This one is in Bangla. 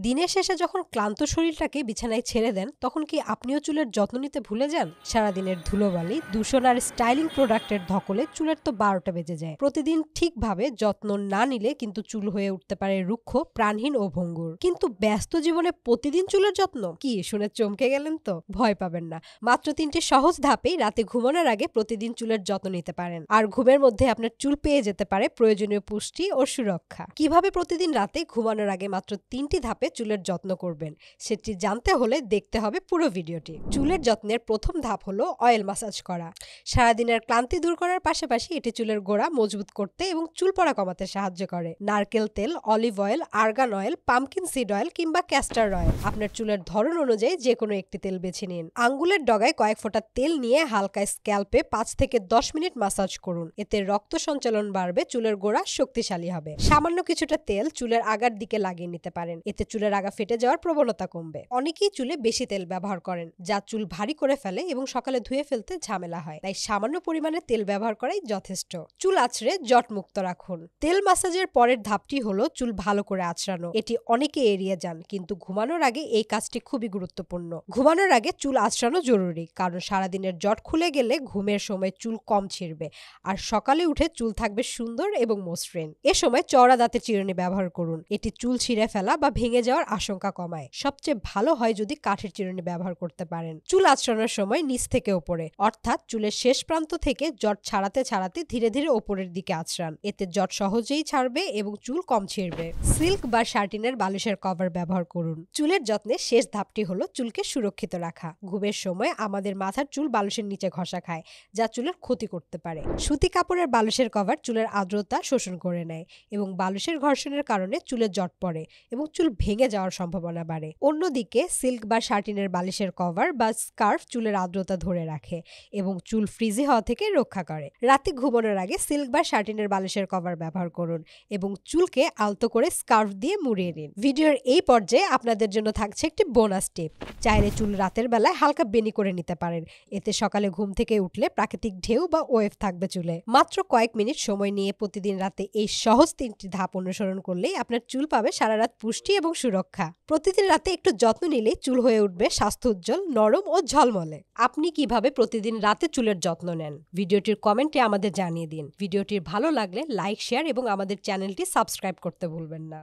দিনের শেষে যখন ক্লান্ত শরীরটাকে বিছানায় ছেড়ে দেন তখন কি আপনিও চুলের যত্ন নিতে ভুলে যান? সারাদিনের ধুলোবালি, দূষণ আর স্টাইলিং প্রোডাক্টের ধকলে চুলের তো 12টা বেজে যায়। প্রতিদিন ঠিকভাবে যত্ন না নিলে কিন্তু চুল হয়ে উঠতে পারে রুক্ষ, প্রাণহীন ও ভঙ্গুর। কিন্তু ব্যস্ত জীবনে প্রতিদিন চুলের যত্ন কি শুনে চমকে গেলেন তো? ভয় পাবেন না, মাত্র 3টে সহজ ধাপেই রাতে ঘুমানোর আগে প্রতিদিন চুলের যত্ন নিতে পারেন। আর ঘুমের মধ্যে আপনার চুল পেয়ে যেতে পারে প্রয়োজনীয় পুষ্টি ও সুরক্ষা। কিভাবে প্রতিদিন রাতে ঘুমানোর আগে মাত্র 3টি ধাপে চুলের যত্ন করবেন সেটি জানতে হলে দেখতে হবে পুরো ভিডিওটি। চুলের যত্নের প্রথম ধাপ হলো অয়েল ম্যাসাজ করা। সারাদিনের ক্লান্তি দূর করার পাশাপাশি এটি চুলের গোড়া মজবুত করতে এবং চুল পড়া কমাতে সাহায্য করে। নারকেল তেল, olive oil, argan oil, pumpkin seed oil কিংবা ক্যাস্টর অয়েল, আপনার চুলের ধরন অনুযায়ী যে কোনো একটি তেল বেছে নিন। আঙ্গুলের ডগায় কয়েক ফোঁটা তেল নিয়ে হালকা স্ক্যাল্পে 5 থেকে 10 মিনিট ম্যাসাজ করুন। এতে রক্ত সঞ্চালন বাড়বে, চুলের গোড়া শক্তিশালী হবে। সামান্য কিছুটা তেল চুলের আগার দিকে লাগিয়ে নিতে পারেন, এতে চুলের আগা ফেটে যাওয়ার প্রবণতা কমবে। অনেকেই চুলে বেশি তেল ব্যবহার করেন, যা চুল ভারী করে ফেলে এবং সকালে ধুয়ে ফেলতে ঝামেলা হয়, তাই সামান্য পরিমাণে তেল ব্যবহার করাই যথেষ্ট। চুল আঁচড়ে জট মুক্ত রাখুন। তেল ম্যাসাজের পরের ধাপটি হলো চুল ভালো করে আঁচড়ানো। এটি অনেকে এড়িয়ে যান, কিন্তু ঘুমানোর আগে এই কাজটি খুবই গুরুত্বপূর্ণ। ঘুমানোর আগে চুল আঁচড়ানো জরুরি, কারণ সারাদিনের জট খুলে গেলে ঘুমের সময় চুল কম ছিঁড়বে আর সকালে উঠে চুল থাকবে সুন্দর এবং মসৃণ। এ সময় চওড়া দাঁতের চিরুনি ব্যবহার করুন, এটি চুল ছিঁড়ে ফেলা বা ভেঙে যাওয়ার আশঙ্কা কমায়। সবচেয়ে ভালো হয় যদি কাঠের চিরুনি ব্যবহার করতে পারেন। চুল আঁচড়ানোর সময় নিচ থেকে উপরে, অর্থাৎ চুলের শেষ প্রান্ত থেকে জট ছাড়াতে ছাড়াতে ধীরে ধীরে ওপরের দিকে আঁচড়ান, এতে জট সহজেই ছাড়বে এবং চুল কম ছিঁড়বে। সিল্ক বা শার্টিনের বালিশের কভার ব্যবহার করুন। চুলের যত্নে শেষ ধাপটি হলো চুলকে সুরক্ষিত রাখা। ঘুমের সময় আমাদের মাথার চুল বালিশের নিচে ঘষা খায়, যা চুলের ক্ষতি করতে পারে। সুতি কাপড়ের বালিশের কভার চুলের আর্দ্রতা শোষণ করে নেয় এবং বালিশের ঘর্ষণের কারণে চুলে জট পড়ে এবং চুল ভেঙে যাওয়ার সম্ভাবনা বাড়ে। অন্যদিকে সিল্ক বা শার্টিনের বালিশের কভার বা স্কার্ফ চুলের আর্দ্রতা ধরে রাখে এবং চুল ফ্রিজি হওয়া থেকে রক্ষা করে। রাতে ঘুমানোর আগে সিল্ক বা শার্টিনের বালিশের কভার ব্যবহার করুন এবং চুলকে আলতো করে স্কার্ফ দিয়ে মুড়িয়ে নিন। ভিডিওর এই পর্যায়ে আপনাদের জন্য থাকছে একটি বোনাস টিপ। চাইলে চুল রাতের বেলায় হালকা বেনি করে নিতে পারেন, এতে সকালে ঘুম থেকে উঠলে প্রাকৃতিক ঢেউ বা ওয়েভ থাকবে চুলে। মাত্র কয়েক মিনিট সময় নিয়ে প্রতিদিন রাতে এই সহজ 3টি ধাপ অনুসরণ করলেই আপনার চুল পাবে সারা রাত পুষ্টি এবং সুরক্ষা। প্রতিদিন রাতে একটু যত্ন নিলেই চুল হয়ে উঠবে স্বাস্থ্য উজ্জ্বল, নরম ও ঝলমলে। আপনি কিভাবে প্রতিদিন রাতে চুলের যত্ন নেন? ভিডিওটির কমেন্টে আমাদের জানিয়ে দিন। ভিডিওটি ভালো লাগলে লাইক, শেয়ার এবং আমাদের চ্যানেলটি সাবস্ক্রাইব করতে ভুলবেন না।